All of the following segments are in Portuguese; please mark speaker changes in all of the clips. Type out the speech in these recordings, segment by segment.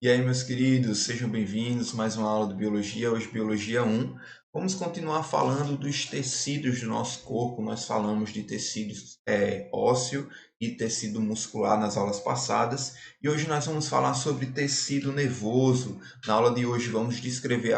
Speaker 1: E aí, meus queridos, sejam bem-vindos a mais uma aula de Biologia, hoje Biologia 1. Vamos continuar falando dos tecidos do nosso corpo. Nós falamos de tecidos ósseo e tecido muscular nas aulas passadas. E hoje nós vamos falar sobre tecido nervoso. Na aula de hoje vamos descrever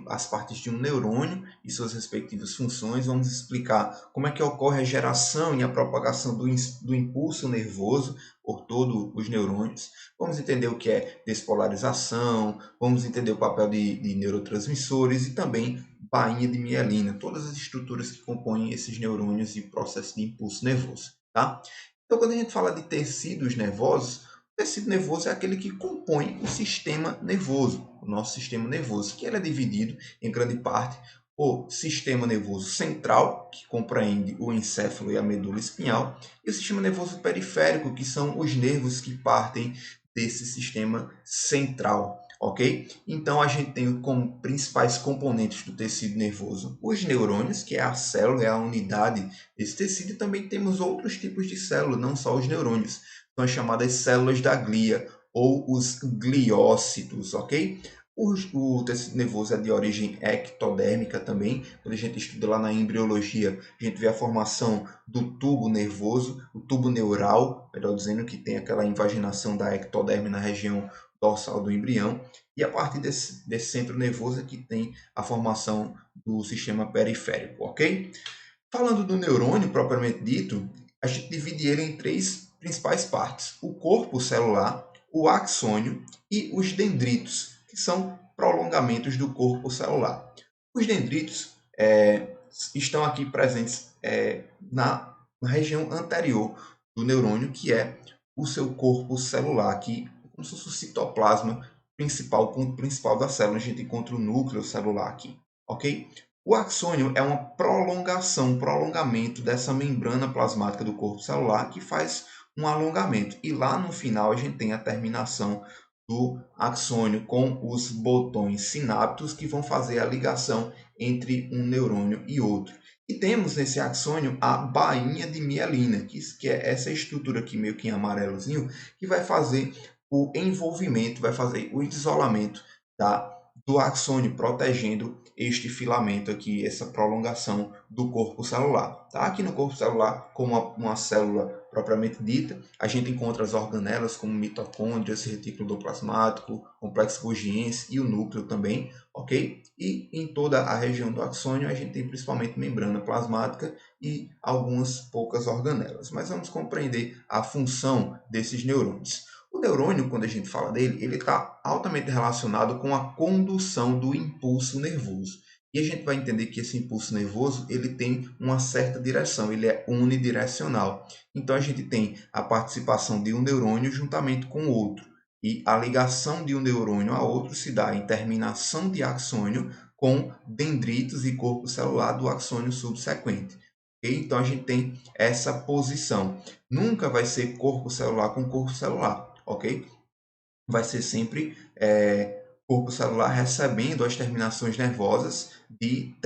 Speaker 1: as partes de um neurônio e suas respectivas funções. Vamos explicar como é que ocorre a geração e a propagação do impulso nervoso por todos os neurônios. Vamos entender o que é despolarização, vamos entender o papel de neurotransmissores e também bainha de mielina, todas as estruturas que compõem esses neurônios e processo de impulso nervoso. Tá? Então, quando a gente fala de tecidos nervosos, o tecido nervoso é aquele que compõe o sistema nervoso, o nosso sistema nervoso, que ele é dividido em grande parte por sistema nervoso central, que compreende o encéfalo e a medula espinhal, e o sistema nervoso periférico, que são os nervos que partem desse sistema central, ok? Então, a gente tem como principais componentes do tecido nervoso os neurônios, que é a célula, é a unidade desse tecido, e também temos outros tipos de células, não só os neurônios, são as chamadas células da glia, ou os gliócitos, ok? O tecido nervoso é de origem ectodérmica também. Quando a gente estuda lá na embriologia, a gente vê a formação do tubo nervoso, o tubo neural, melhor dizendo, que tem aquela invaginação da ectoderme na região dorsal do embrião. E a partir desse centro nervoso é que tem a formação do sistema periférico, ok? Falando do neurônio propriamente dito, a gente divide ele em três principais partes: o corpo celular, o axônio e os dendritos, que são prolongamentos do corpo celular. Os dendritos estão aqui presentes na região anterior do neurônio, que é o seu corpo celular, que é como se fosse o citoplasma principal, o ponto principal da célula. A gente encontra o núcleo celular aqui, ok? O axônio é uma prolongação, um prolongamento dessa membrana plasmática do corpo celular que faz um alongamento. E lá no final a gente tem a terminação do axônio com os botões sinápticos que vão fazer a ligação entre um neurônio e outro. E temos nesse axônio a bainha de mielina, que é essa estrutura aqui meio que em amarelozinho, que vai fazer o envolvimento, vai fazer o isolamento do axônio, protegendo este filamento aqui, essa prolongação do corpo celular. Tá? Aqui no corpo celular, como uma célula propriamente dita, a gente encontra as organelas como mitocôndrias, retículo endoplasmático, complexo Golgiense e o núcleo também, ok? E em toda a região do axônio a gente tem principalmente membrana plasmática e algumas poucas organelas. Mas vamos compreender a função desses neurônios. O neurônio, quando a gente fala dele, ele está altamente relacionado com a condução do impulso nervoso. E a gente vai entender que esse impulso nervoso ele tem uma certa direção, ele é unidirecional. Então a gente tem a participação de um neurônio juntamente com outro. E a ligação de um neurônio a outro se dá em terminação de axônio com dendritos e corpo celular do axônio subsequente. Okay? Então a gente tem essa posição. Nunca vai ser corpo celular com corpo celular, ok? Vai ser sempre corpo celular recebendo as terminações nervosas de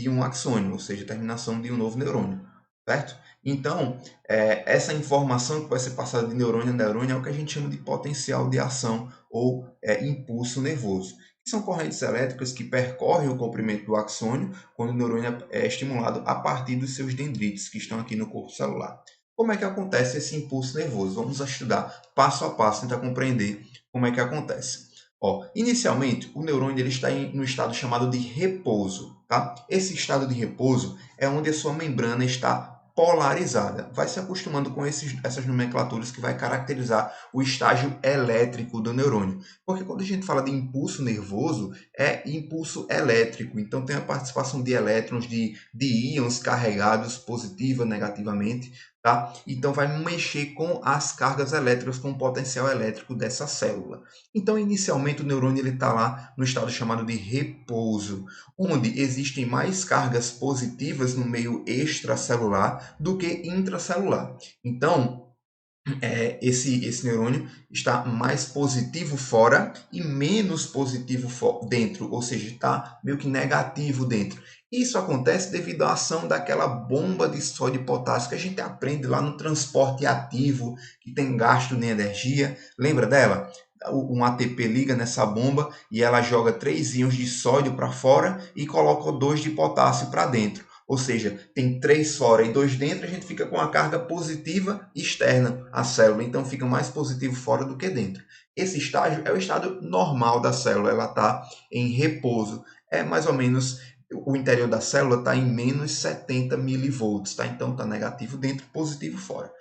Speaker 1: um axônio, ou seja, terminação de um novo neurônio, certo? Então, essa informação que vai ser passada de neurônio a neurônio é o que a gente chama de potencial de ação ou impulso nervoso. Que são correntes elétricas que percorrem o comprimento do axônio quando o neurônio é estimulado a partir dos seus dendritos, que estão aqui no corpo celular. Como é que acontece esse impulso nervoso? Vamos estudar passo a passo, tentar compreender como é que acontece. Inicialmente, o neurônio ele está no estado chamado de repouso. Tá? Esse estado de repouso é onde a sua membrana está polarizada. Vai se acostumando com essas nomenclaturas que vai caracterizar o estágio elétrico do neurônio. Porque quando a gente fala de impulso nervoso, é impulso elétrico. Então tem a participação de elétrons, de íons carregados positiva, negativamente. Tá? Então vai mexer com as cargas elétricas, com o potencial elétrico dessa célula. Então, inicialmente, o neurônio está lá no estado chamado de repouso, onde existem mais cargas positivas no meio extracelular do que intracelular. Então, esse neurônio está mais positivo fora e menos positivo dentro, ou seja, está meio que negativo dentro. Isso acontece devido à ação daquela bomba de sódio e potássio que a gente aprende lá no transporte ativo, que tem gasto de energia. Lembra dela? um ATP liga nessa bomba e ela joga 3 íons de sódio para fora e coloca 2 de potássio para dentro. Ou seja, tem 3 fora e 2 dentro, a gente fica com a carga positiva externa à célula. Então, fica mais positivo fora do que dentro. Esse estágio é o estado normal da célula, ela está em repouso. É mais ou menos, o interior da célula está em menos 70 milivolts, tá? Então, está negativo dentro, positivo fora.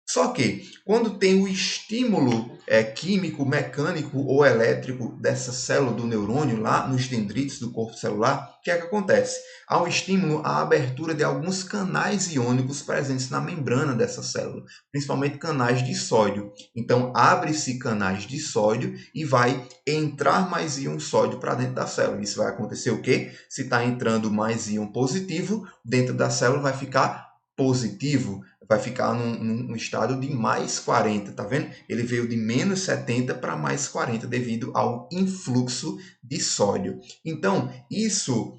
Speaker 1: Só que, quando tem o estímulo químico, mecânico ou elétrico dessa célula do neurônio, lá nos dendritos do corpo celular, o que é que acontece? Há um estímulo à abertura de alguns canais iônicos presentes na membrana dessa célula, principalmente canais de sódio. Então, abre-se canais de sódio e vai entrar mais íon sódio para dentro da célula. Isso vai acontecer o quê? Se está entrando mais íon positivo, dentro da célula vai ficar positivo, vai ficar num estado de mais 40, tá vendo? Ele veio de menos 70 para mais 40 devido ao influxo de sódio. Então, isso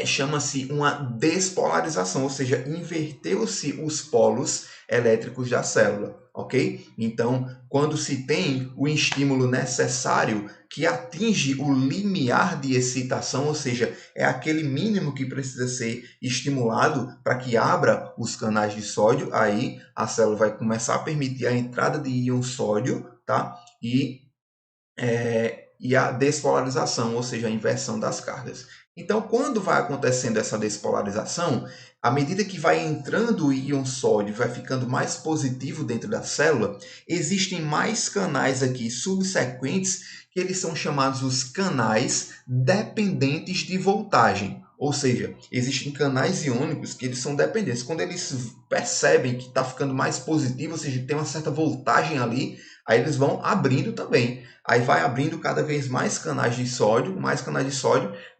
Speaker 1: chama-se uma despolarização, ou seja, inverteu-se os polos elétricos da célula, ok? Então, quando se tem o estímulo necessário que atinge o limiar de excitação, ou seja, é aquele mínimo que precisa ser estimulado para que abra os canais de sódio, aí a célula vai começar a permitir a entrada de íon sódio, tá? E a despolarização, ou seja, a inversão das cargas. Então, quando vai acontecendo essa despolarização, à medida que vai entrando o íon sódio, vai ficando mais positivo dentro da célula, existem mais canais aqui subsequentes que eles são chamados os canais dependentes de voltagem. Ou seja, existem canais iônicos que eles são dependentes. Quando eles percebem que está ficando mais positivo, ou seja, tem uma certa voltagem ali, aí eles vão abrindo também. Aí vai abrindo cada vez mais canais de sódio,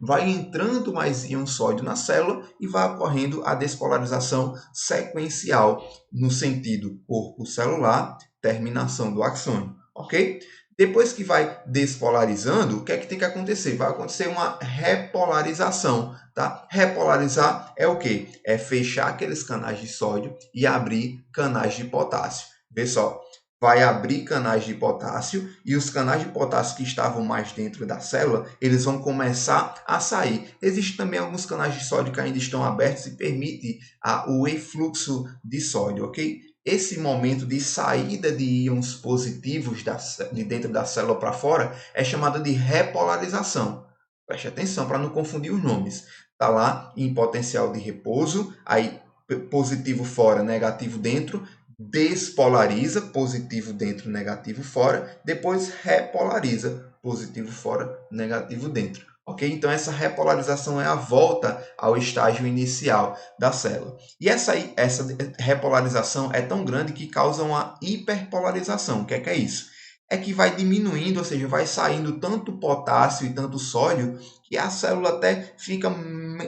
Speaker 1: vai entrando mais íon sódio na célula e vai ocorrendo a despolarização sequencial no sentido corpo celular, terminação do axônio, ok? Depois que vai despolarizando, o que é que tem que acontecer? Vai acontecer uma repolarização, tá? Repolarizar é o quê? É fechar aqueles canais de sódio e abrir canais de potássio. Vê só, vai abrir canais de potássio e os canais de potássio que estavam mais dentro da célula, eles vão começar a sair. Existem também alguns canais de sódio que ainda estão abertos e permite o efluxo de sódio, ok? Esse momento de saída de íons positivos de dentro da célula para fora é chamado de repolarização. Preste atenção para não confundir os nomes. Está lá em potencial de repouso, aí positivo fora, negativo dentro, despolariza, positivo dentro, negativo fora, depois repolariza, positivo fora, negativo dentro. Ok? Então, essa repolarização é a volta ao estágio inicial da célula. E essa repolarização é tão grande que causa uma hiperpolarização. O que é isso? É que vai diminuindo, ou seja, vai saindo tanto potássio e tanto sódio que a célula até fica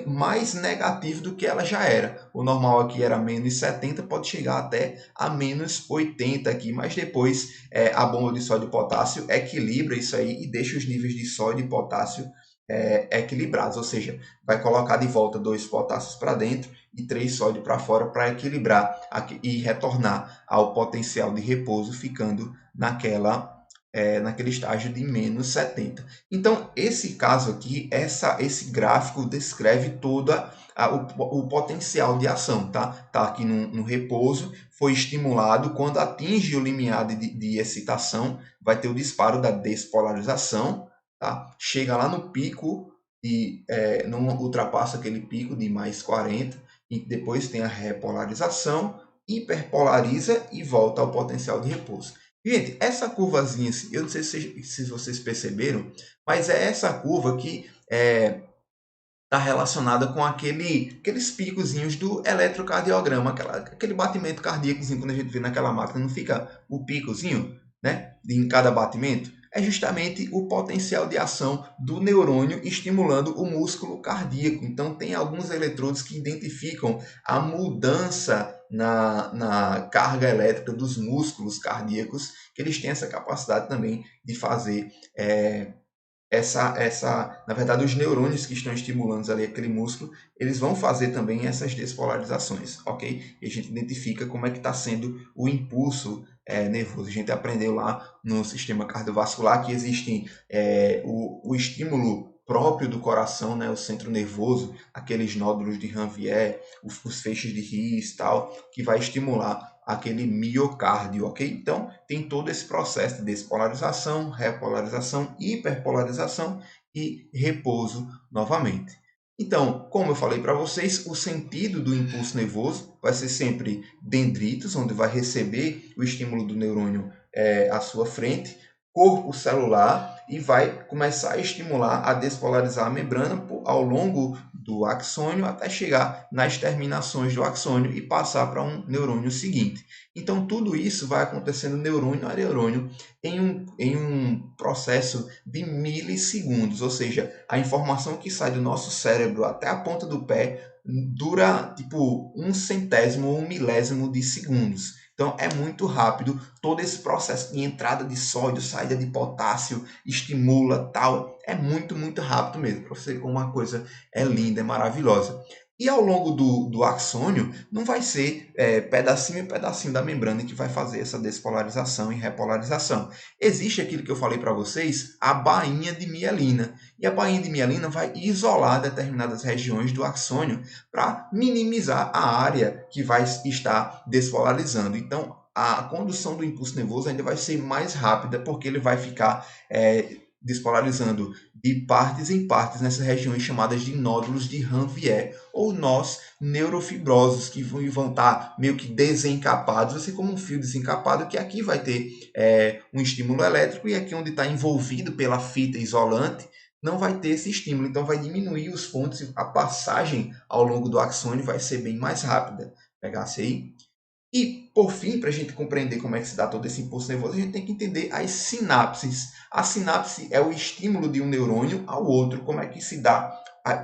Speaker 1: mais negativa do que ela já era. O normal aqui era menos 70, pode chegar até a menos 80 aqui, mas depois a bomba de sódio e potássio equilibra isso aí e deixa os níveis de sódio e potássio equilibrados, ou seja, vai colocar de volta 2 potássios para dentro e 3 sódio para fora para equilibrar e retornar ao potencial de repouso, ficando naquele estágio de menos 70. Então, esse caso aqui, esse gráfico descreve todo o potencial de ação, tá? Tá aqui no repouso, foi estimulado, quando atinge o limiar de excitação, vai ter o disparo da despolarização, tá? Chega lá no pico e não ultrapassa aquele pico de mais 40, e depois tem a repolarização, hiperpolariza e volta ao potencial de repouso. Gente, essa curvazinha, eu não sei se vocês perceberam, mas é essa curva que está relacionada com aqueles picozinhos do eletrocardiograma, aquele batimento cardíacozinho, quando a gente vê naquela máquina, não fica o picozinho, né, em cada batimento? É justamente o potencial de ação do neurônio estimulando o músculo cardíaco. Então, tem alguns eletrodos que identificam a mudança na carga elétrica dos músculos cardíacos, que eles têm essa capacidade também de fazer na verdade, os neurônios que estão estimulando ali aquele músculo, eles vão fazer também essas despolarizações, ok? E a gente identifica como é que está sendo o impulso nervoso. A gente aprendeu lá no sistema cardiovascular que existem o estímulo próprio do coração, né, o centro nervoso, aqueles nódulos de Ranvier, os feixes de His, tal, que vai estimular aquele miocárdio, ok? Então, tem todo esse processo de despolarização, repolarização, hiperpolarização e repouso novamente. Então, como eu falei para vocês, o sentido do impulso nervoso vai ser sempre dendritos, onde vai receber o estímulo do neurônio à sua frente, corpo celular, e vai começar a estimular a despolarizar a membrana ao longo do axônio até chegar nas terminações do axônio e passar para um neurônio seguinte. Então, tudo isso vai acontecendo neurônio a neurônio em um processo de milissegundos, ou seja, a informação que sai do nosso cérebro até a ponta do pé dura tipo 1/100º ou 1 milésimo de segundos. Então é muito rápido todo esse processo de entrada de sódio, saída de potássio, estimula tal. É muito, muito rápido mesmo. Para você ver como uma coisa é linda, é maravilhosa. E ao longo do axônio, não vai ser pedacinho e pedacinho da membrana que vai fazer essa despolarização e repolarização. Existe aquilo que eu falei para vocês, a bainha de mielina. E a bainha de mielina vai isolar determinadas regiões do axônio para minimizar a área que vai estar despolarizando. Então, a condução do impulso nervoso ainda vai ser mais rápida, porque ele vai ficar despolarizando de partes em partes nessas regiões chamadas de nódulos de Ranvier, ou nós neurofibrosos, que vão estar meio que desencapados, assim como um fio desencapado, que aqui vai ter um estímulo elétrico, e aqui onde está envolvido pela fita isolante, não vai ter esse estímulo, então vai diminuir os pontos, a passagem ao longo do axônio vai ser bem mais rápida. Pegasse aí? E, por fim, para a gente compreender como é que se dá todo esse impulso nervoso, a gente tem que entender as sinapses. A sinapse é o estímulo de um neurônio ao outro. Como é que se dá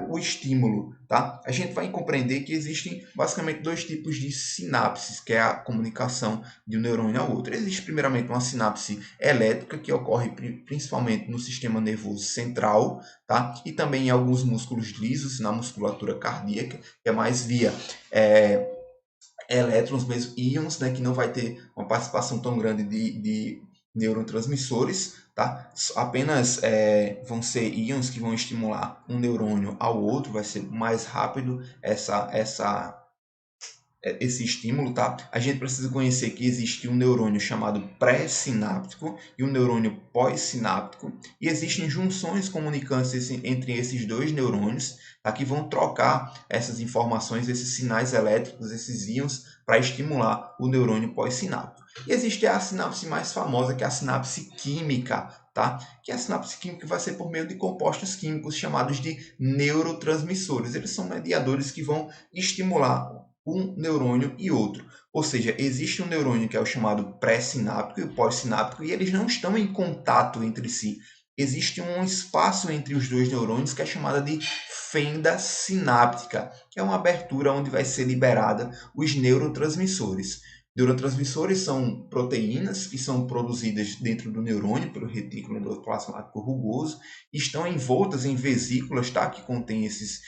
Speaker 1: o estímulo? Tá? A gente vai compreender que existem basicamente dois tipos de sinapses, que é a comunicação de um neurônio ao outro. Existe, primeiramente, uma sinapse elétrica, que ocorre principalmente no sistema nervoso central, tá? E também em alguns músculos lisos, na musculatura cardíaca, que é mais via elétrons, mesmo íons, né, que não vai ter uma participação tão grande de neurotransmissores, tá? Apenas vão ser íons que vão estimular um neurônio ao outro, vai ser mais rápido esse estímulo, tá? A gente precisa conhecer que existe um neurônio chamado pré-sináptico e um neurônio pós-sináptico, e existem junções comunicantes entre esses dois neurônios, tá? Que vão trocar essas informações, esses sinais elétricos, esses íons, para estimular o neurônio pós-sináptico. E existe a sinapse mais famosa, que é a sinapse química, tá? Que a sinapse química vai ser por meio de compostos químicos chamados de neurotransmissores. Eles são mediadores que vão estimular um neurônio e outro. Ou seja, existe um neurônio que é o chamado pré-sináptico e o pós-sináptico, e eles não estão em contato entre si. Existe um espaço entre os dois neurônios que é chamada de fenda sináptica, que é uma abertura onde vai ser liberada os neurotransmissores. Neurotransmissores são proteínas que são produzidas dentro do neurônio pelo retículo endoplasmático rugoso, estão envoltas em vesículas, tá? Que contêm esses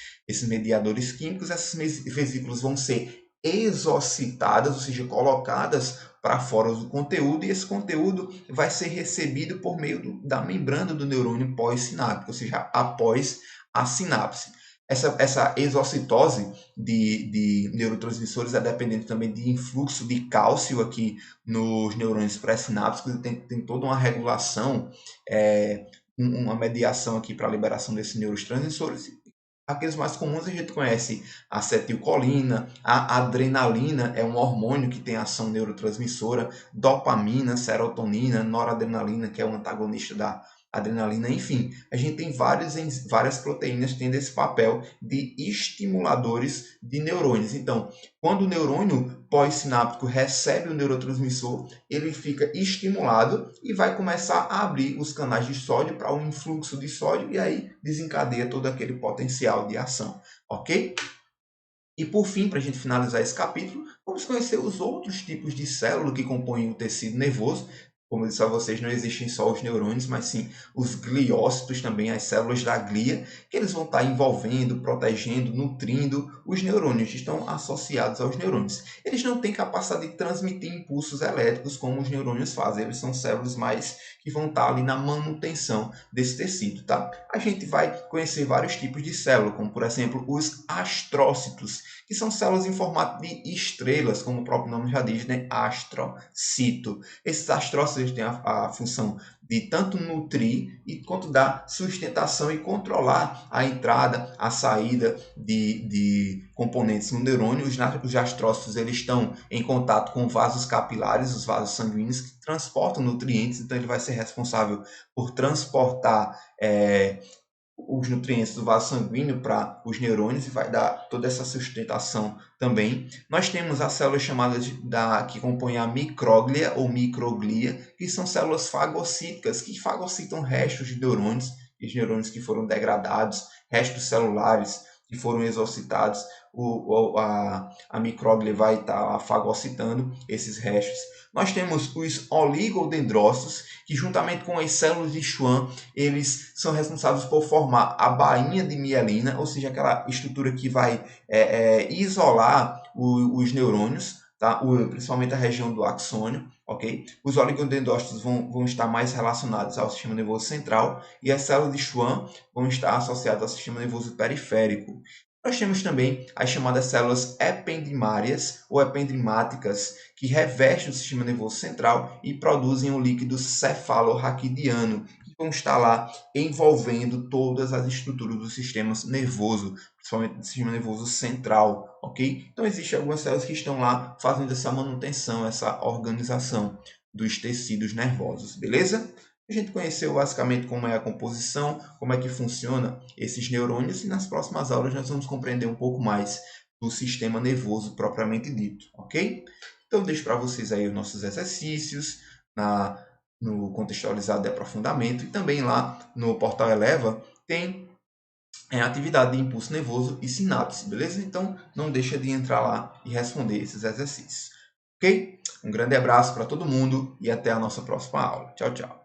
Speaker 1: mediadores químicos. Essas vesículas vão ser exocitadas, ou seja, colocadas para fora do conteúdo, e esse conteúdo vai ser recebido por meio da membrana do neurônio pós-sináptico, ou seja, após a sinapse. Essa exocitose de neurotransmissores é dependente também de influxo de cálcio aqui nos neurônios pré-sinápticos, e tem toda uma regulação, uma mediação aqui para a liberação desses neurotransmissores. Aqueles mais comuns a gente conhece a acetilcolina, a adrenalina é um hormônio que tem ação neurotransmissora, dopamina, serotonina, noradrenalina, que é um antagonista da adrenalina, enfim. A gente tem várias proteínas tendo esse papel de estimuladores de neurônios. Então, quando o neurônio pós-sináptico recebe o neurotransmissor, ele fica estimulado e vai começar a abrir os canais de sódio para um influxo de sódio, e aí desencadeia todo aquele potencial de ação, ok? E por fim, para a gente finalizar esse capítulo, vamos conhecer os outros tipos de célula que compõem o tecido nervoso. Como eu disse a vocês, não existem só os neurônios, mas sim os gliócitos também, as células da glia, que eles vão estar envolvendo, protegendo, nutrindo os neurônios, estão associados aos neurônios. Eles não têm capacidade de transmitir impulsos elétricos como os neurônios fazem, eles são células mais que vão estar ali na manutenção desse tecido, tá? A gente vai conhecer vários tipos de célula, como por exemplo os astrócitos, que são células em formato de estrelas, como o próprio nome já diz, né? Astrocito. Esses astrócitos têm a função de tanto nutrir quanto dar sustentação e controlar a entrada, a saída de componentes no neurônio. Os astrócitos eles estão em contato com vasos capilares, os vasos sanguíneos, que transportam nutrientes, então ele vai ser responsável por transportar os nutrientes do vaso sanguíneo para os neurônios e vai dar toda essa sustentação também. Nós temos as células chamadas que compõem a micróglia ou microglia, que são células fagocíticas, que fagocitam restos de neurônios, os neurônios que foram degradados, restos celulares que foram exocitados. A micróglia vai estar fagocitando esses restos. Nós temos os oligodendrócitos, que juntamente com as células de Schwann, eles são responsáveis por formar a bainha de mielina, ou seja, aquela estrutura que vai isolar os neurônios, tá? Principalmente a região do axônio, ok? Os oligodendrócitos vão estar mais relacionados ao sistema nervoso central e as células de Schwann vão estar associadas ao sistema nervoso periférico. Nós temos também as chamadas células ependimárias ou ependrimáticas, que revestem o sistema nervoso central e produzem o líquido cefalorraquidiano, que vão estar lá envolvendo todas as estruturas do sistema nervoso, principalmente do sistema nervoso central, ok? Então, existem algumas células que estão lá fazendo essa manutenção, essa organização dos tecidos nervosos, beleza? A gente conheceu basicamente como é a composição, como é que funciona esses neurônios e nas próximas aulas nós vamos compreender um pouco mais do sistema nervoso propriamente dito, ok? Então deixo para vocês aí os nossos exercícios no contextualizado de aprofundamento e também lá no portal Eleva tem atividade de impulso nervoso e sinapse, beleza? Então não deixa de entrar lá e responder esses exercícios, ok? Um grande abraço para todo mundo e até a nossa próxima aula. Tchau, tchau.